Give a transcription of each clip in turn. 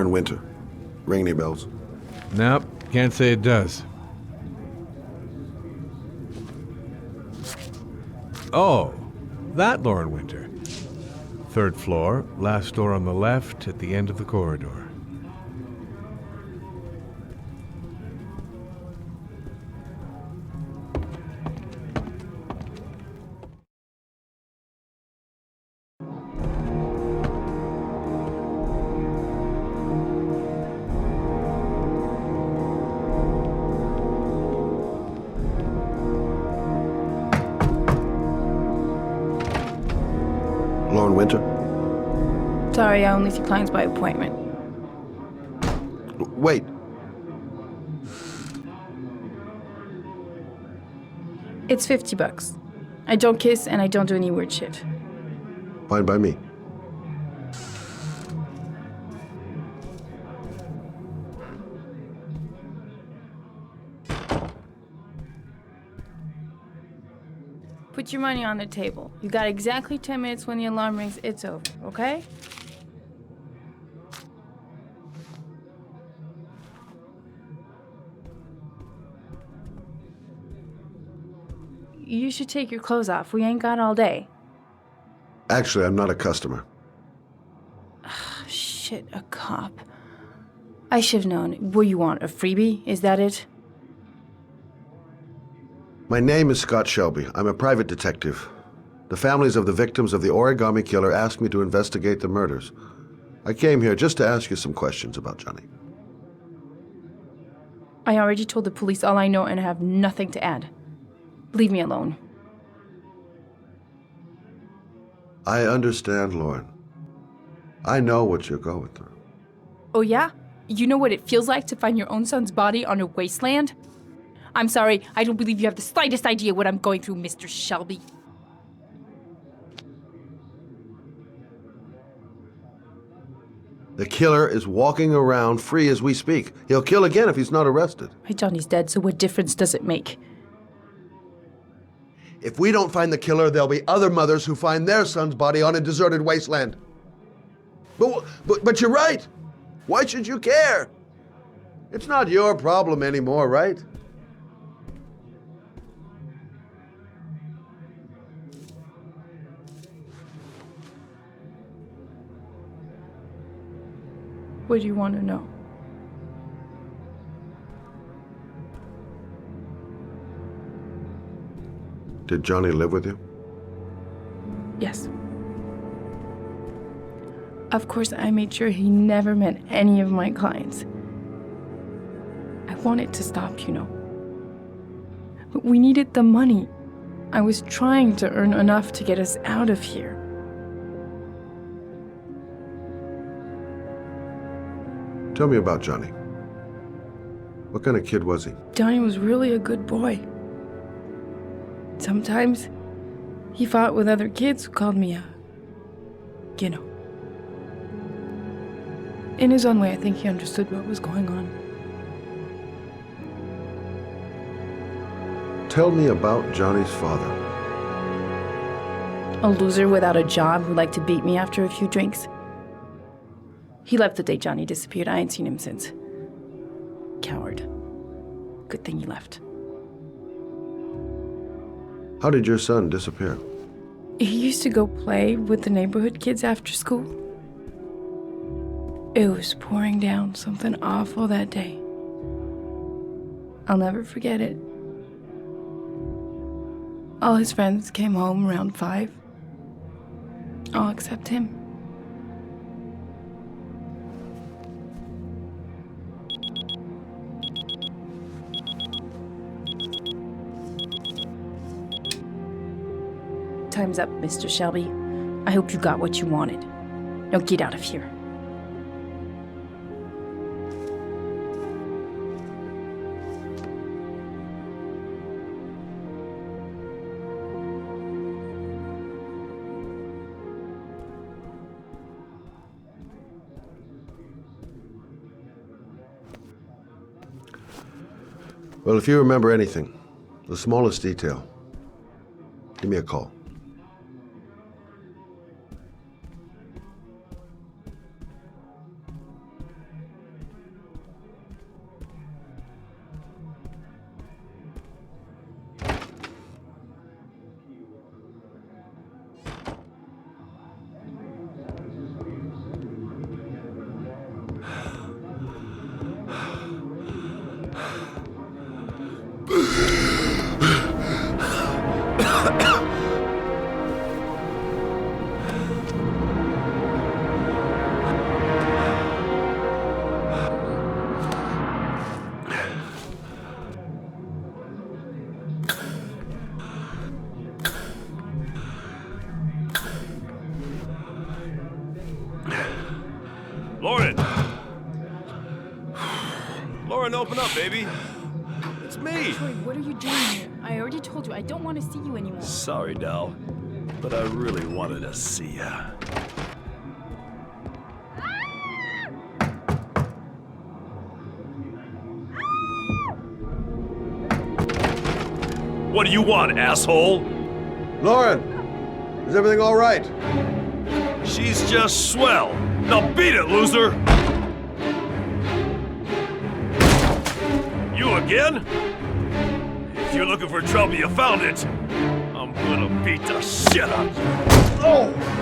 Lauren Winter. Ring any bells? Nope, can't say it does. Oh, that Lauren Winter. 3rd floor, last door on the left at the end of the corridor. Lauren Winter? Sorry, I only see clients by appointment. Wait. It's $50. I don't kiss and I don't do any weird shit. Fine by me. Put your money on the table. You got exactly 10 minutes. When the alarm rings, it's over, okay? You should take your clothes off. We ain't got all day. Actually, I'm not a customer. Shit, a cop. I should've known. What you want, a freebie? Is that it? My name is Scott Shelby. I'm a private detective. The families of the victims of the Origami Killer asked me to investigate the murders. I came here just to ask you some questions about Johnny. I already told the police all I know and I have nothing to add. Leave me alone. I understand, Lauren. I know what you're going through. Oh yeah? You know what it feels like to find your own son's body on a wasteland? I'm sorry, I don't believe you have the slightest idea what I'm going through, Mr. Shelby. The killer is walking around free as we speak. He'll kill again if he's not arrested. My Johnny's dead, so what difference does it make? If we don't find the killer, there'll be other mothers who find their son's body on a deserted wasteland. But you're right. Why should you care? It's not your problem anymore, right? What do you want to know? Did Johnny live with you? Yes. Of course, I made sure he never met any of my clients. I wanted to stop, you know. But we needed the money. I was trying to earn enough to get us out of here. Tell me about Johnny. What kind of kid was he? Johnny was really a good boy. Sometimes he fought with other kids who called me you know. In his own way, I think he understood what was going on. Tell me about Johnny's father. A loser without a job who liked to beat me after a few drinks. He left the day Johnny disappeared. I ain't seen him since. Coward. Good thing he left. How did your son disappear? He used to go play with the neighborhood kids after school. It was pouring down something awful that day. I'll never forget it. All his friends came home around 5. All except him. Time's up, Mr. Shelby. I hope you got what you wanted. Now get out of here. Well, if you remember anything, the smallest detail, give me a call. Lauren! Lauren, open up, baby. It's me. Troy, what are you doing here? I already told you I don't want to see you anymore. Sorry, Dal, but I really wanted to see ya. What do you want, asshole? Lauren, is everything all right? She's just swell. Now beat it, loser! You again? If you're looking for trouble, you found it. I'm gonna beat the shit out of you. Oh!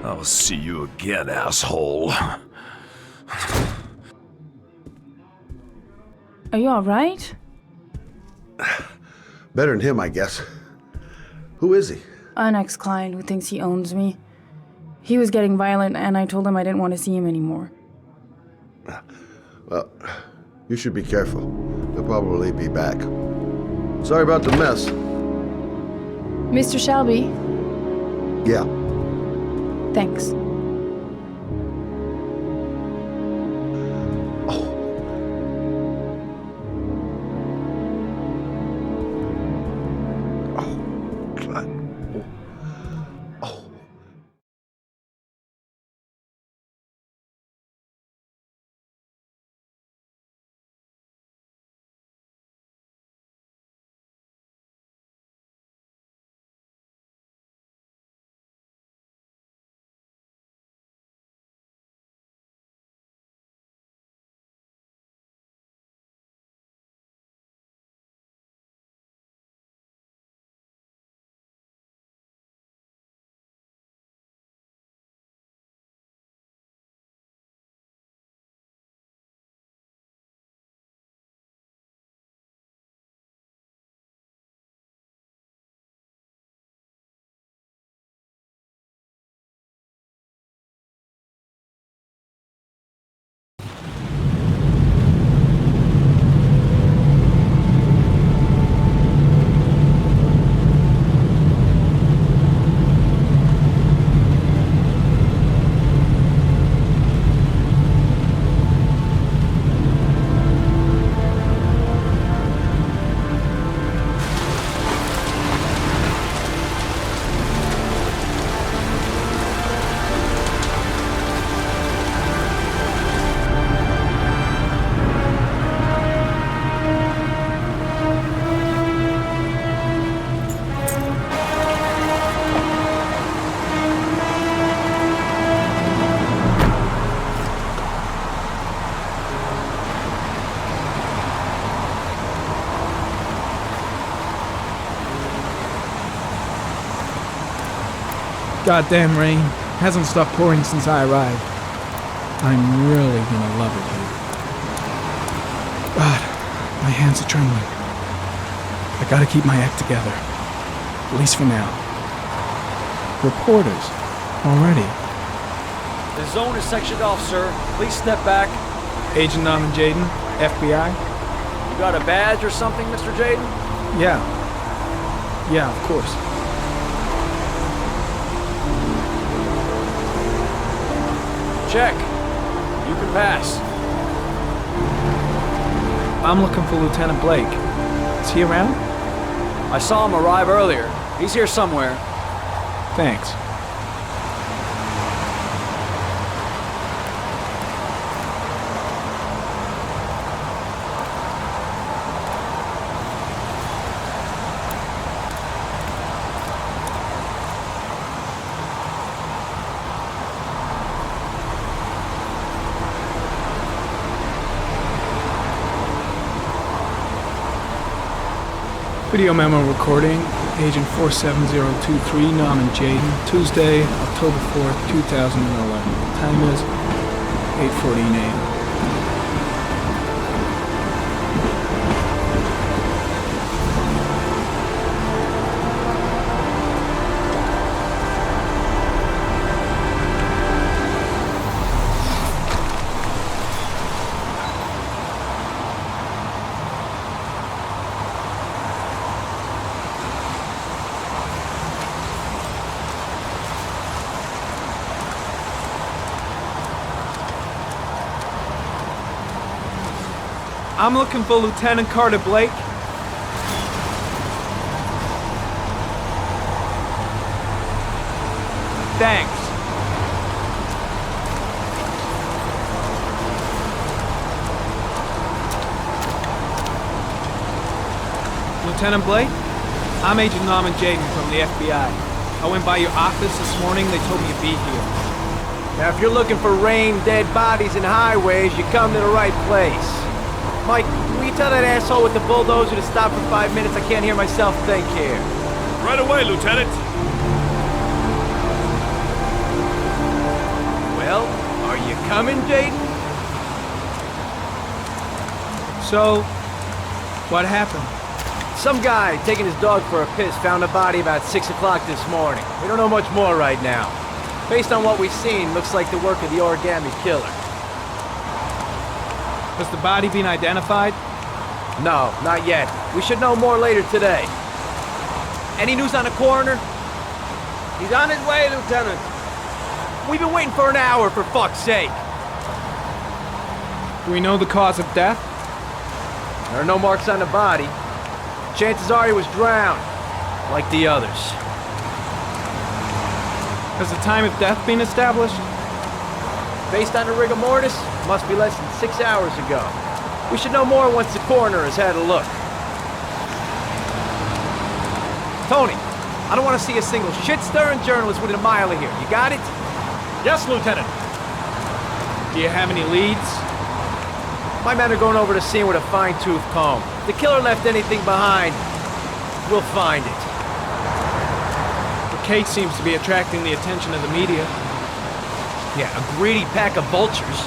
I'll see you again, asshole. Are you alright? Better than him, I guess. Who is he? An ex-client who thinks he owns me. He was getting violent, and I told him I didn't want to see him anymore. Well, you should be careful. He'll probably be back. Sorry about the mess. Mr. Shelby, Yeah. thanks. Goddamn rain. Hasn't stopped pouring since I arrived. I'm really gonna love it here. God, my hands are trembling. I gotta keep my act together. At least for now. Reporters. Already. The zone is sectioned off, sir. Please step back. Agent Normand Jaden, FBI? You got a badge or something, Mr. Jaden? Yeah. Yeah, of course. Check. You can pass. I'm looking for Lieutenant Blake. Is he around? I saw him arrive earlier. He's here somewhere. Thanks. Video memo recording, Agent 47023, Normand Jaden, Tuesday, October 4th, 2011. Time is 8:14 a.m. I'm looking for Lieutenant Carter Blake. Thanks. Lieutenant Blake? I'm Agent Normand Jaden from the FBI. I went by your office this morning. They told me you'd be here. Now, if you're looking for rain, dead bodies, and highways, you come to the right place. Mike, will you tell that asshole with the bulldozer to stop for 5 minutes? I can't hear myself think here. Right away, Lieutenant. Well, are you coming, Jaden? So, what happened? Some guy taking his dog for a piss found a body about 6 o'clock this morning. We don't know much more right now. Based on what we've seen, looks like the work of the Origami Killer. Has the body been identified? No, not yet. We should know more later today. Any news on the coroner? He's on his way, Lieutenant. We've been waiting for an hour, for fuck's sake. Do we know the cause of death? There are no marks on the body. Chances are he was drowned, like the others. Has the time of death been established? Based on the rigor mortis, must be less than 6 hours ago. We should know more once the coroner has had a look. Tony, I don't want to see a single shit-stirring journalist within a mile of here. You got it? Yes, Lieutenant. Do you have any leads? My men are going over the scene with a fine-tooth comb. If the killer left anything behind, we'll find it. The case seems to be attracting the attention of the media. Yeah, a greedy pack of vultures.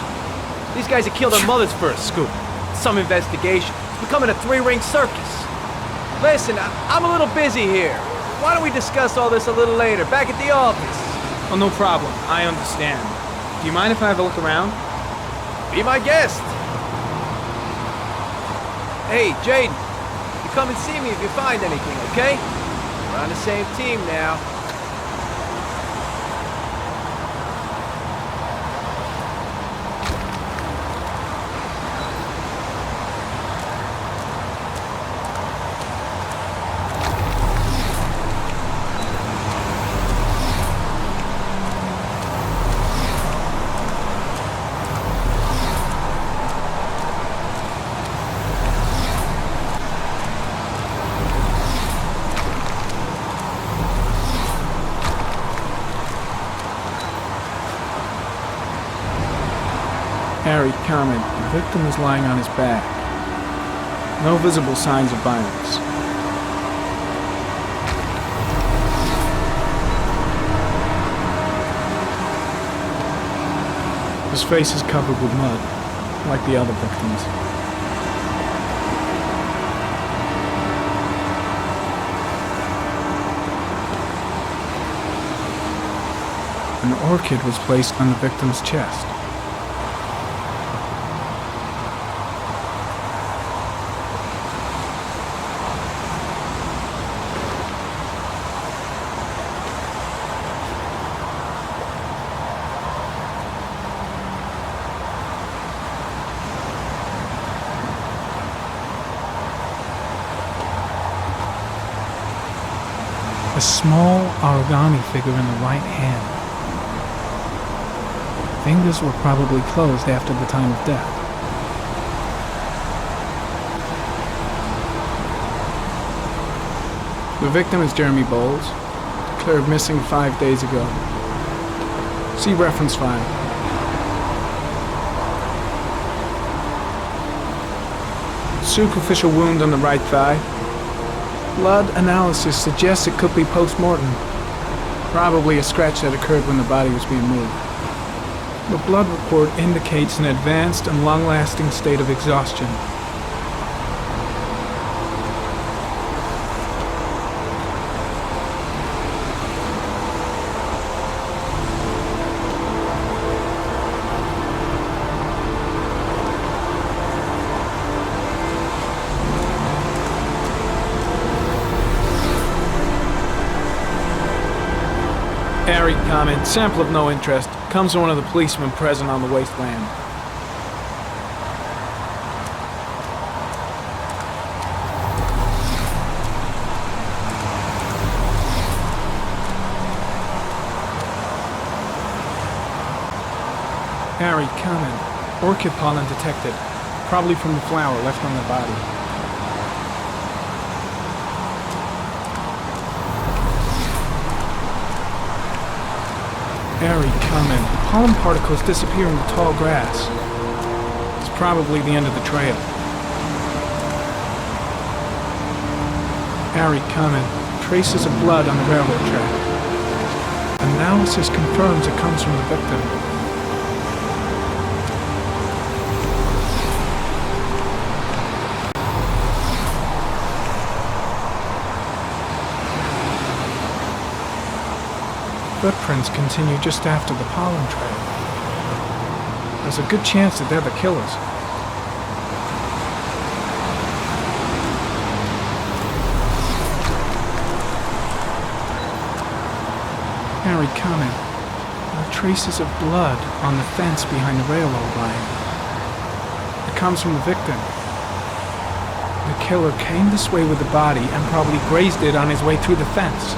These guys have killed their mothers for a scoop. Some investigation. It's becoming a three-ring circus. Listen, I'm a little busy here. Why don't we discuss all this a little later, back at the office? Oh, no problem. I understand. Do you mind if I have a look around? Be my guest. Hey, Jaden, you come and see me if you find anything, okay? We're on the same team now. Harry, comment. The victim is lying on his back. No visible signs of violence. His face is covered with mud, like the other victims. An orchid was placed on the victim's chest. A small origami figure in the right hand. Fingers were probably closed after the time of death. The victim is Jeremy Bowles, declared missing 5 days ago. See reference file. Superficial wound on the right thigh. Blood analysis suggests it could be post-mortem. Probably a scratch that occurred when the body was being moved. The blood report indicates an advanced and long-lasting state of exhaustion. Harry comment, sample of no interest, comes from one of the policemen present on the wasteland. Harry comment, orchid pollen detected, probably from the flower left on the body. Harry comment, pollen particles disappear in the tall grass. It's probably the end of the trail. Harry comment, traces of blood on the railroad track. Analysis confirms it comes from the victim. Footprints continue just after the pollen trail. There's a good chance that they're the killers. Harry comment, there are traces of blood on the fence behind the railroad line. It comes from the victim. The killer came this way with the body and probably grazed it on his way through the fence.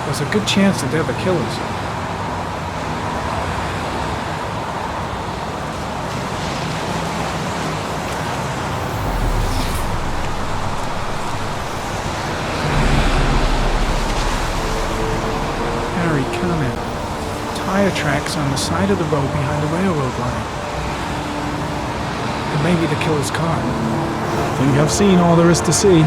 There's a good chance that they're the killers. Harry comment. tire tracks on the side of the road behind the railroad line. It may be the killer's car. I think I've seen all there is to see.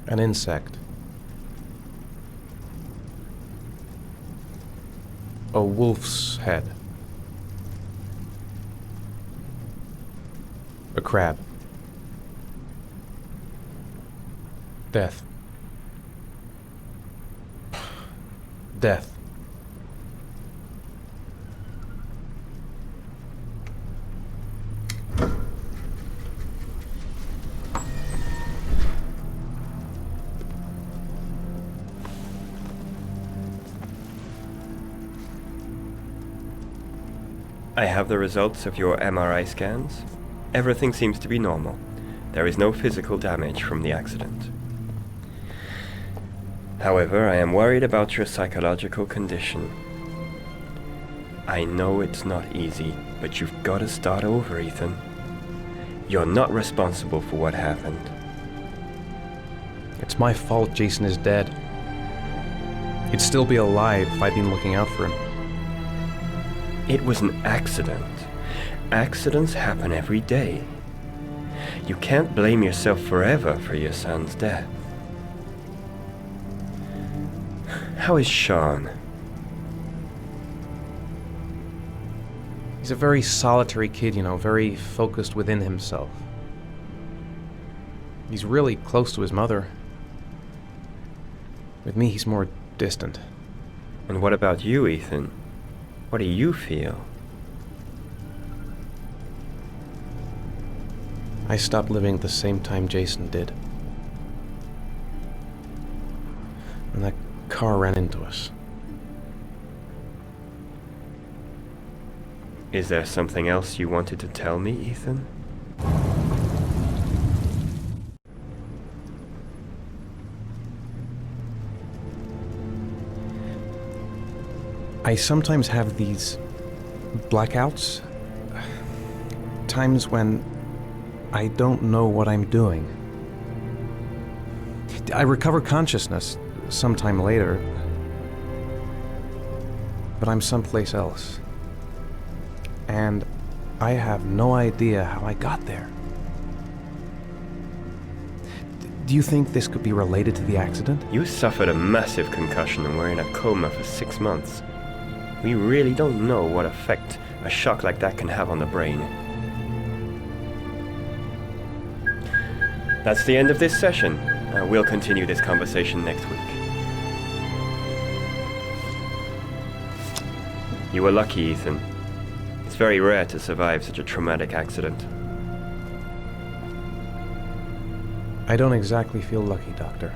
An insect. A wolf's head. A crab. Death. Death. I have the results of your MRI scans. Everything seems to be normal. There is no physical damage from the accident. However, I am worried about your psychological condition. I know it's not easy, but you've got to start over, Ethan. You're not responsible for what happened. It's my fault Jason is dead. He'd still be alive if I'd been looking out for him. It was an accident. Accidents happen every day. You can't blame yourself forever for your son's death. How is Sean? He's a very solitary kid, you know, very focused within himself. He's really close to his mother. With me, he's more distant. And what about you, Ethan? What do you feel? I stopped living at the same time Jason did. And that car ran into us. Is there something else you wanted to tell me, Ethan? I sometimes have these blackouts. Times when I don't know what I'm doing. I recover consciousness sometime later, but I'm someplace else. And I have no idea how I got there. Do you think this could be related to the accident? You suffered a massive concussion and were in a coma for 6 months. We really don't know what effect a shock like that can have on the brain. That's the end of this session. We'll continue this conversation next week. You were lucky, Ethan. It's very rare to survive such a traumatic accident. I don't exactly feel lucky, Doctor.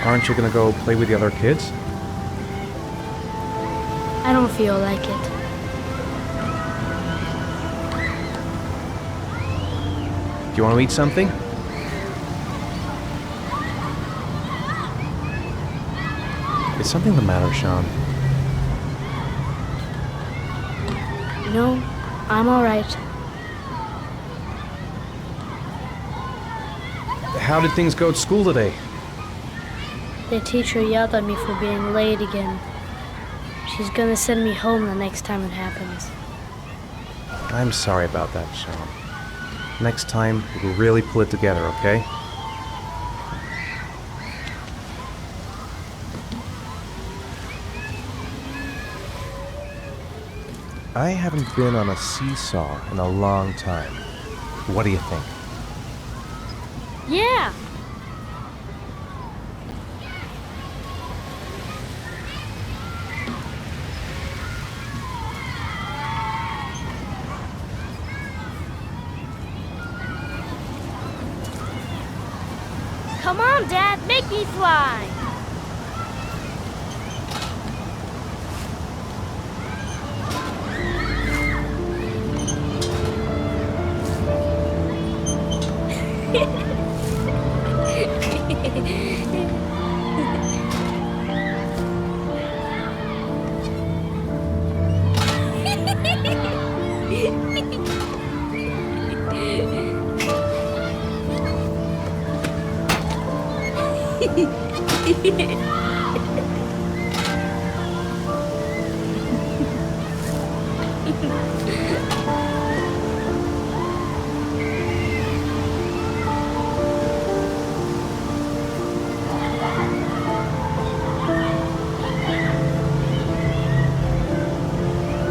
Aren't you gonna go play with the other kids? I don't feel like it. Do you want to eat something? Is something the matter, Sean? No, I'm all right. How did things go at school today? The teacher yelled at me for being late again. She's gonna send me home the next time it happens. I'm sorry about that, Sean. Next time, we'll really pull it together, okay? I haven't been on a seesaw in a long time. What do you think? Yeah! Come on, Dad, make me fly!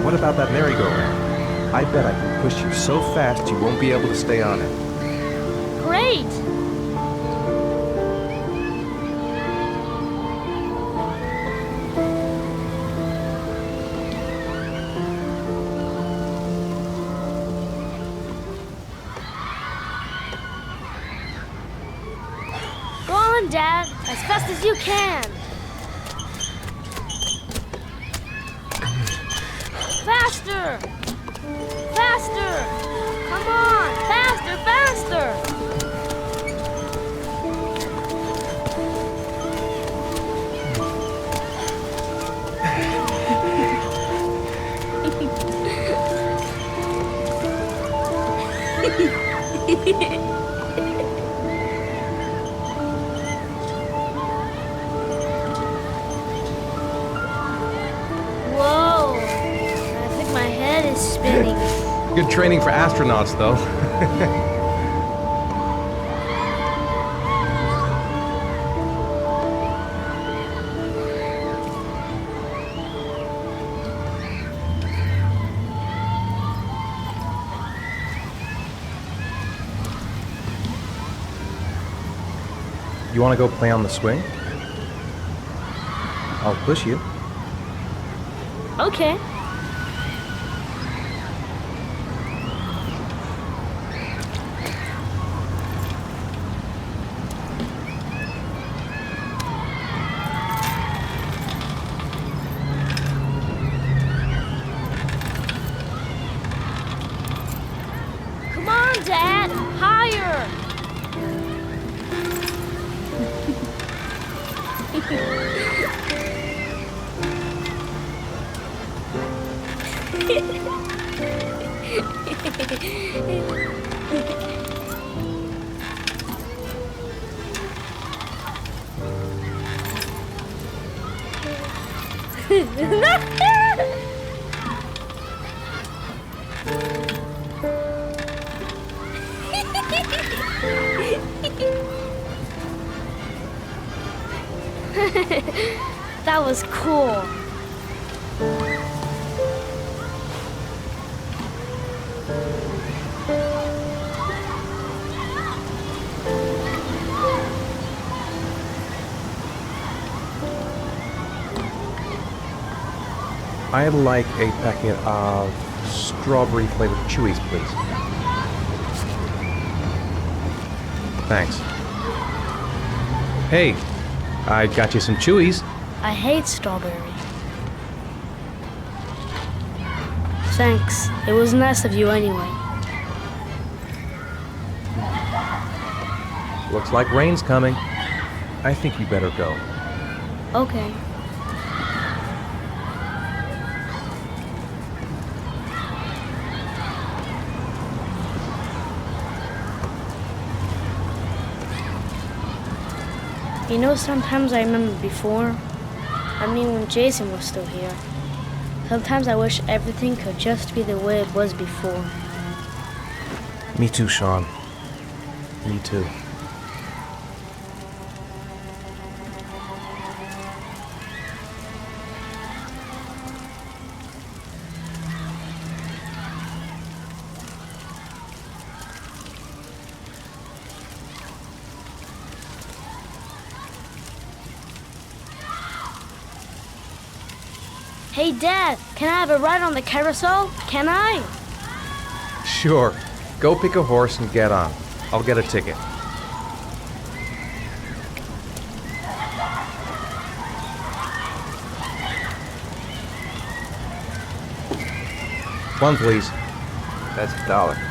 What about that merry-go-round? I bet I can push you so fast you won't be able to stay on it. Great! Go on, Dad, as fast as you can. Faster! Faster! Come on! Faster, faster! Whoa! I think my head is spinning. Good training for astronauts, though. You want to go play on the swing? I'll push you. Okay. Come on, Dad! Higher! That was cool. I'd like a packet of strawberry flavored chewies, please. Thanks. Hey, I got you some chewies. I hate strawberry. Thanks. It was nice of you anyway. Looks like rain's coming. I think you better go. Okay. You know, sometimes I remember before. I mean, when Jason was still here. Sometimes I wish everything could just be the way it was before. Me too, Sean. Me too. Hey, Dad, can I have a ride on the carousel? Can I? Sure. Go pick a horse and get on. I'll get a ticket. One, please. That's $1.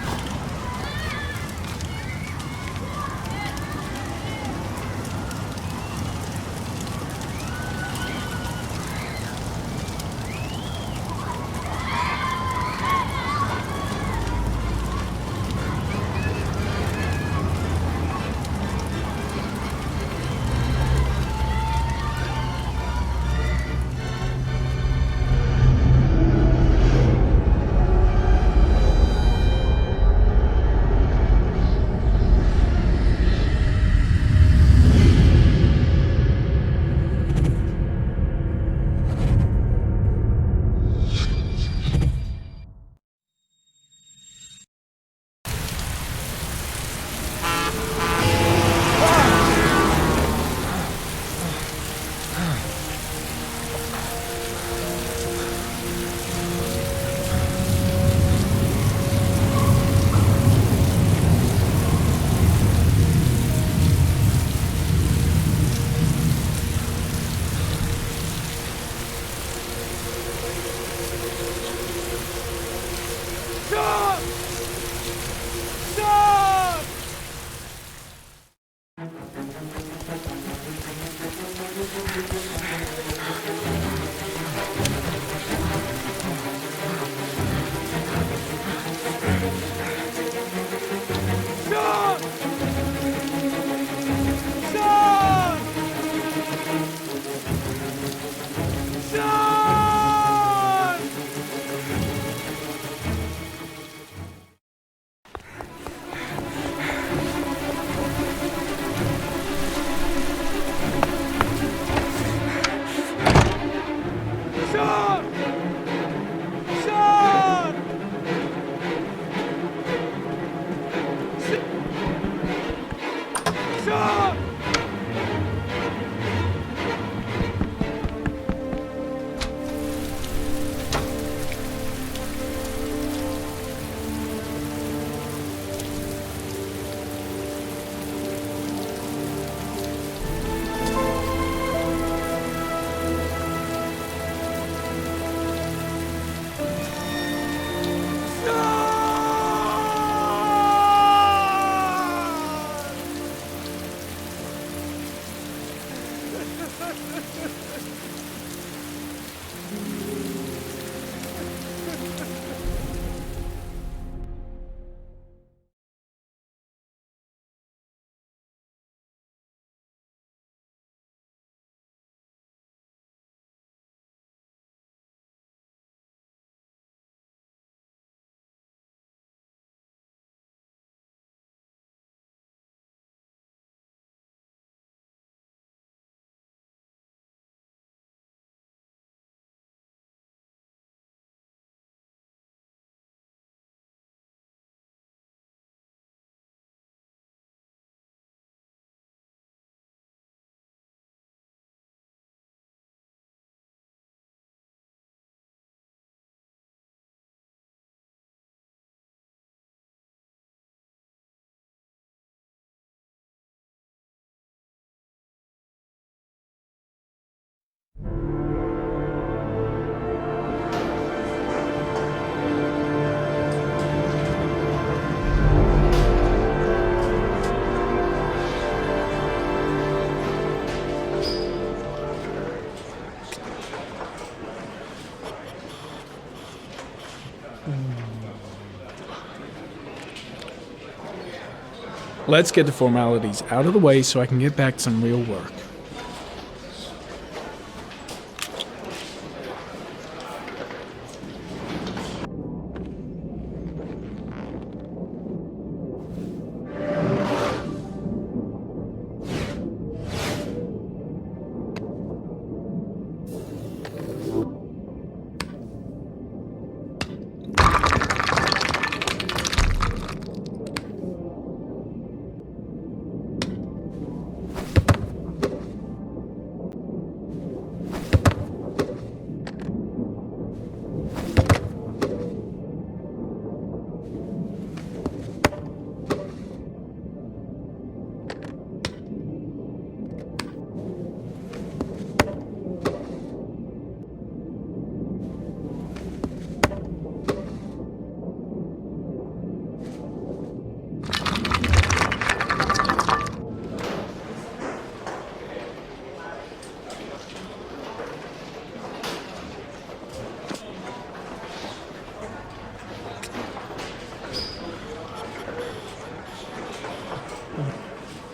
Let's get the formalities out of the way so I can get back to some real work.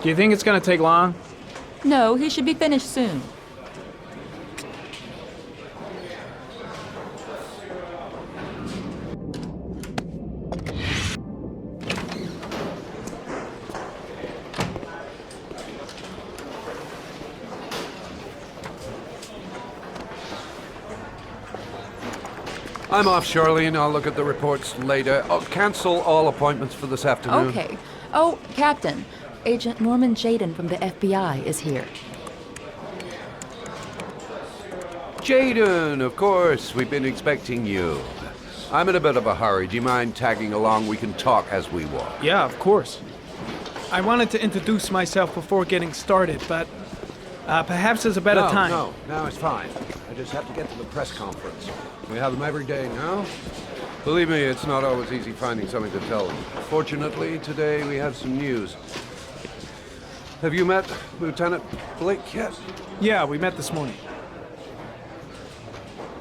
Do you think it's gonna take long? No, he should be finished soon. I'm off, Charlene. I'll look at the reports later. I'll cancel all appointments for this afternoon. Okay. Oh, Captain. Agent Norman Jaden from the FBI is here. Jaden, of course. We've been expecting you. I'm in a bit of a hurry. Do you mind tagging along? We can talk as we walk. Yeah, of course. I wanted to introduce myself before getting started, but perhaps there's a better time. No, it's fine. I just have to get to the press conference. We have them every day now. Believe me, it's not always easy finding something to tell them. Fortunately, today we have some news. Have you met Lieutenant Blake yet? Yeah, we met this morning.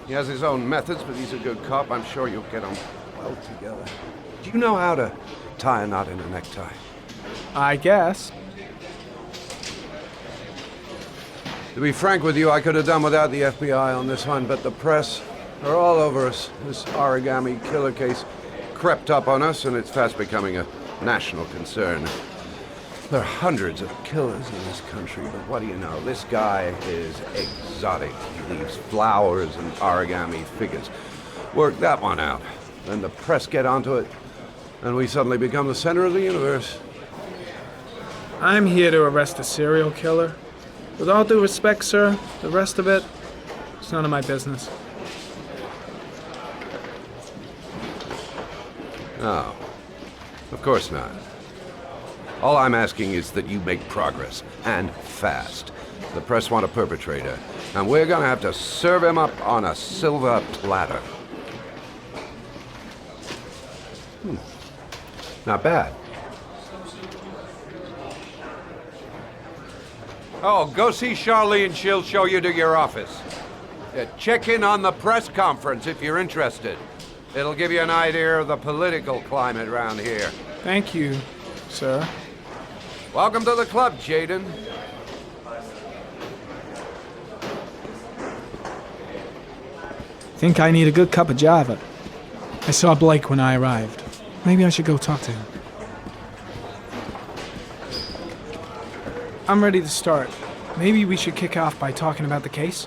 He has his own methods, but he's a good cop. I'm sure you'll get on well together. Do you know how to tie a knot in a necktie? I guess. To be frank with you, I could have done without the FBI on this one, but the press are all over us. This Origami Killer case crept up on us, and it's fast becoming a national concern. There are hundreds of killers in this country, but what do you know? This guy is exotic. He leaves flowers and origami figures. Work that one out. Then the press get onto it, and we suddenly become the center of the universe. I'm here to arrest a serial killer. With all due respect, sir, the rest of it, it's none of my business. No, of course not. All I'm asking is that you make progress, and fast. The press want a perpetrator, and we're gonna have to serve him up on a silver platter. Not bad. Oh, go see Charlene. She'll show you to your office. Check in on the press conference if you're interested. It'll give you an idea of the political climate around here. Thank you, sir. Welcome to the club, Jaden. Think I need a good cup of Java. I saw Blake when I arrived. Maybe I should go talk to him. I'm ready to start. Maybe we should kick off by talking about the case?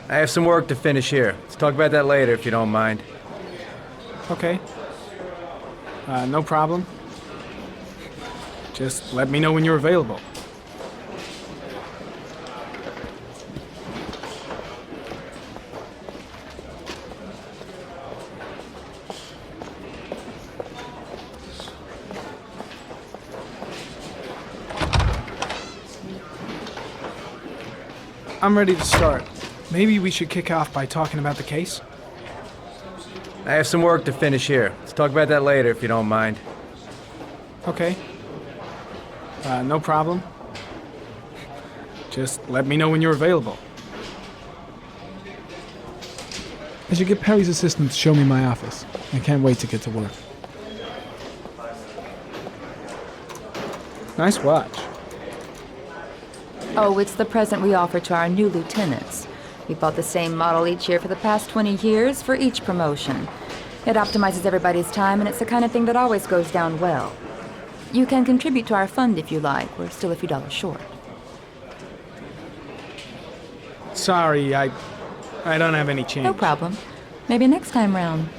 I have some work to finish here. Let's talk about that later if you don't mind. Okay. No problem. Just let me know when you're available. I'm ready to start. Maybe we should kick off by talking about the case? I have some work to finish here. Let's talk about that later if you don't mind. Okay. No problem. Just let me know when you're available. I should get Perry's assistant to show me my office. I can't wait to get to work. Nice watch. Oh, it's the present we offer to our new lieutenants. We bought the same model each year for the past 20 years for each promotion. It optimizes everybody's time, and it's the kind of thing that always goes down well. You can contribute to our fund if you like. We're still a few dollars short. Sorry, I don't have any change. No problem. Maybe next time round.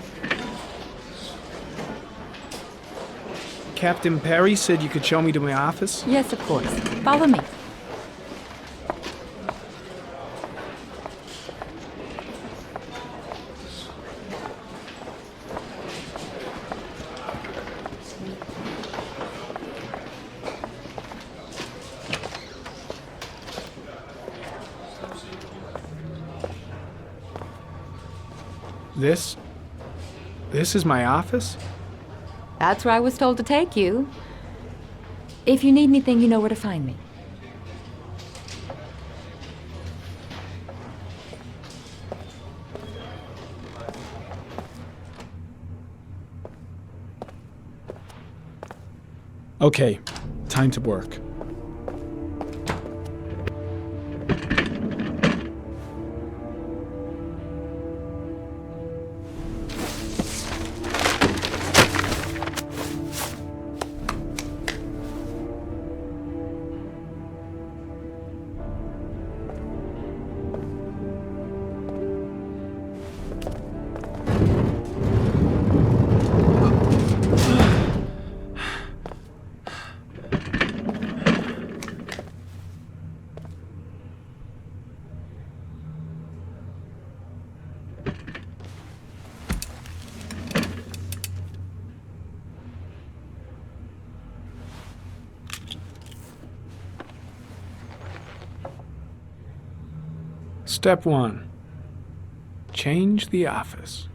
Captain Perry said you could show me to my office? Yes, of course. Follow me. This is my office? That's where I was told to take you. If you need anything, you know where to find me. Okay, time to work. Step 1. Change the office.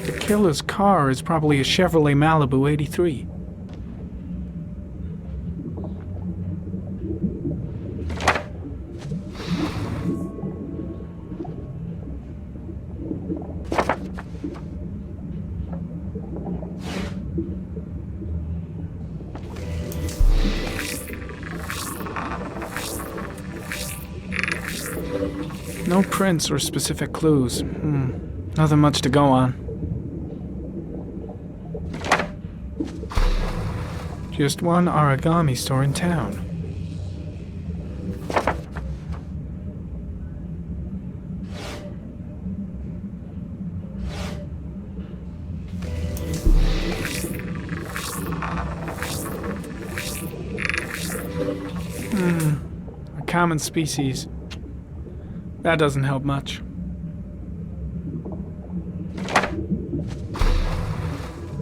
The killer's car is probably a Chevrolet Malibu 83. No prints or specific clues. Nothing much to go on. Just one origami store in town. A common species. That doesn't help much.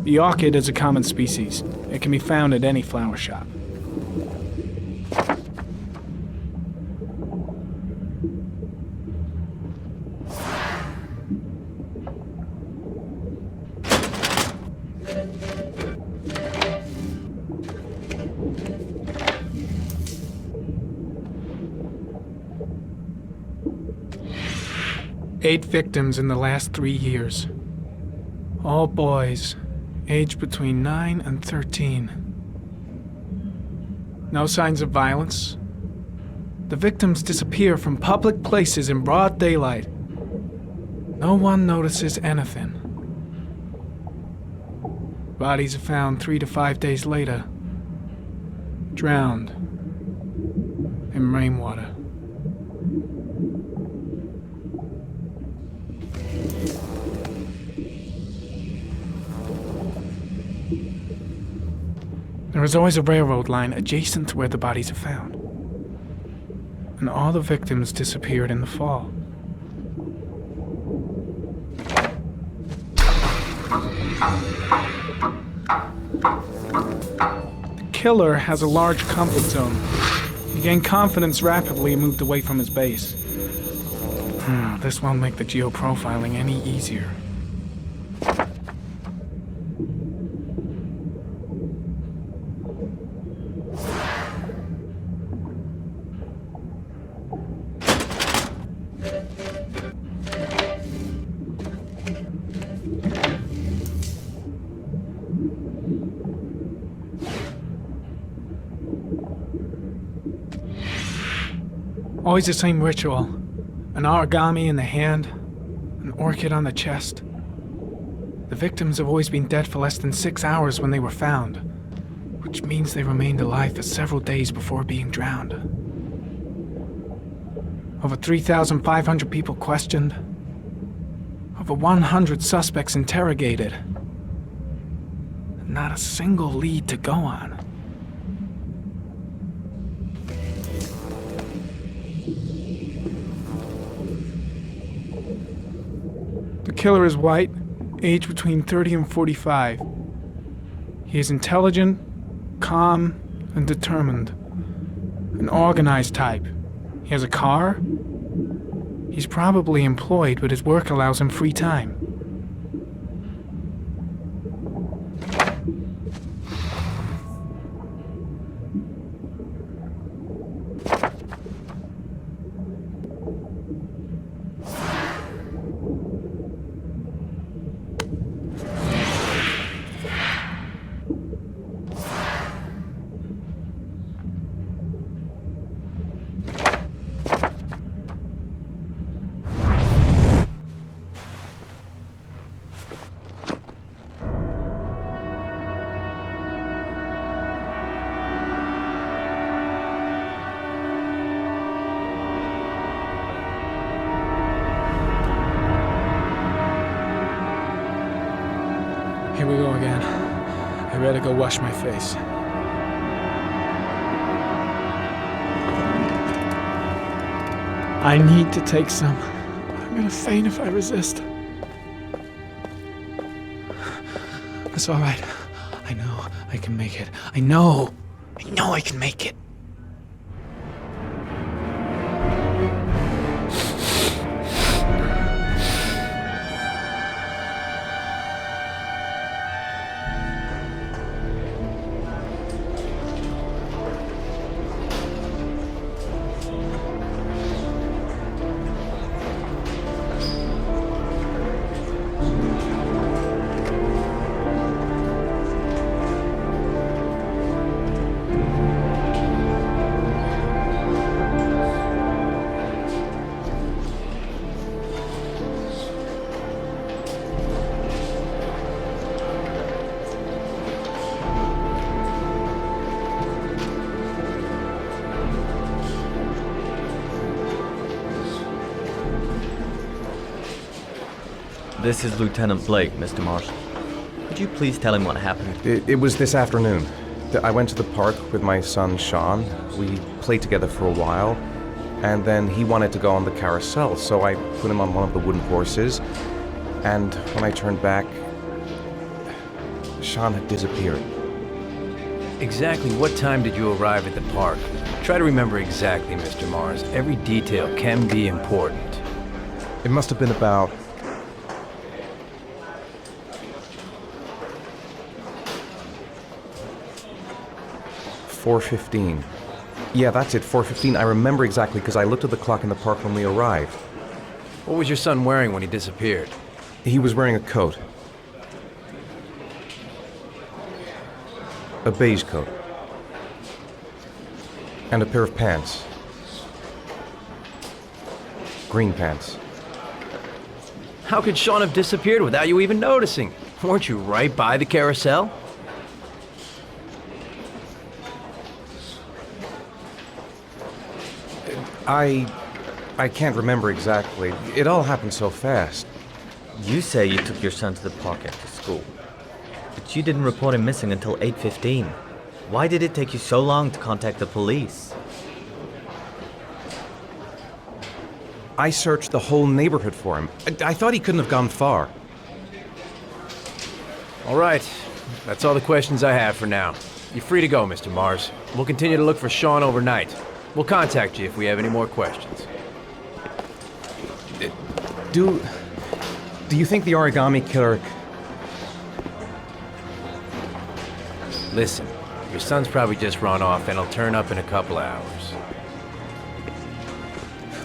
The orchid is a common species. It can be found at any flower shop. Eight victims in the last 3 years. All boys, aged between 9 and 13. No signs of violence. The victims disappear from public places in broad daylight. No one notices anything. Bodies are found 3 to 5 days later, drowned in rainwater. There is always a railroad line adjacent to where the bodies are found. And all the victims disappeared in the fall. The killer has a large comfort zone. He gained confidence rapidly and moved away from his base. This won't make the geoprofiling any easier. Always the same ritual. An origami in the hand, an orchid on the chest. The victims have always been dead for less than 6 hours when they were found, which means they remained alive for several days before being drowned. Over 3,500 people questioned. Over 100 suspects interrogated. Not a single lead to go on. The killer is white, aged between 30 and 45. He is intelligent, calm, and determined. An organized type. He has a car. He's probably employed, but his work allows him free time. Here we go again. I better go wash my face. I need to take some. I'm gonna faint if I resist. It's all right. I know I can make it. I know I can make it. This is Lieutenant Blake, Mr. Marshall. Could you please tell him what happened? It was this afternoon. I went to the park with my son, Sean. We played together for a while, and then he wanted to go on the carousel, so I put him on one of the wooden horses, and when I turned back, Sean had disappeared. Exactly what time did you arrive at the park? Try to remember exactly, Mr. Mars. Every detail can be important. It must have been about... $4:15. Yeah, that's it, 4:15. I remember exactly because I looked at the clock in the park when we arrived. What was your son wearing when he disappeared? He was wearing a coat. A beige coat. And a pair of pants. Green pants. How could Sean have disappeared without you even noticing? Weren't you right by the carousel? I can't remember exactly. It all happened so fast. You say you took your son to the park after school, but you didn't report him missing until 8:15. Why did it take you so long to contact the police? I searched the whole neighborhood for him. I thought he couldn't have gone far. All right. That's all the questions I have for now. You're free to go, Mr. Mars. We'll continue to look for Sean overnight. We'll contact you if we have any more questions. Do you think the Origami Killer... Listen, your son's probably just run off and he'll turn up in a couple of hours.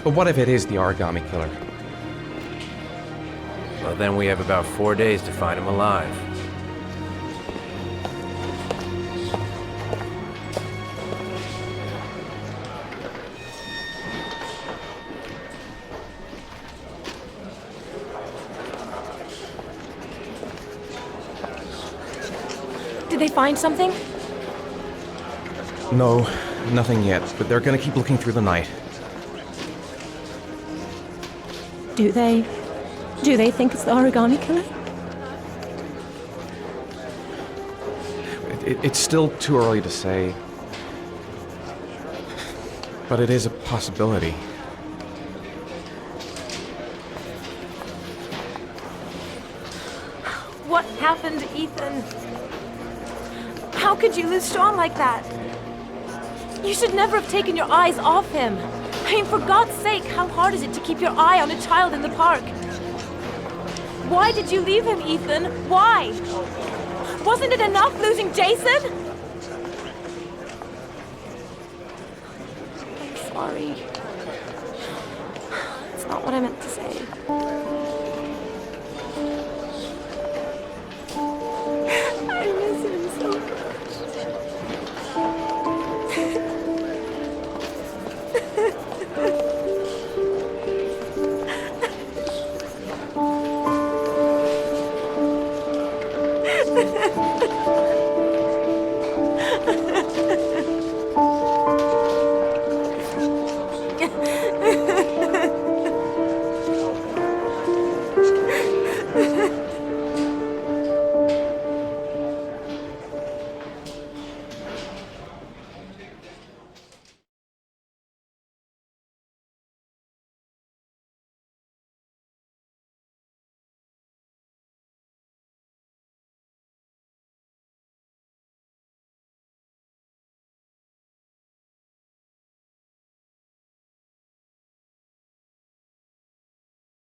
But what if it is the Origami Killer? Well, then we have about 4 days to find him alive. Did they find something? No, nothing yet, but they're gonna keep looking through the night. Do they think it's the Origami Killer? It's still too early to say. But it is a possibility. What happened, Ethan? How could you lose Sean like that? You should never have taken your eyes off him. I mean, for God's sake, how hard is it to keep your eye on a child in the park? Why did you leave him, Ethan? Why? Wasn't it enough losing Jason? I'm sorry. It's not what I meant to say. I miss him so much. Ha ha ha.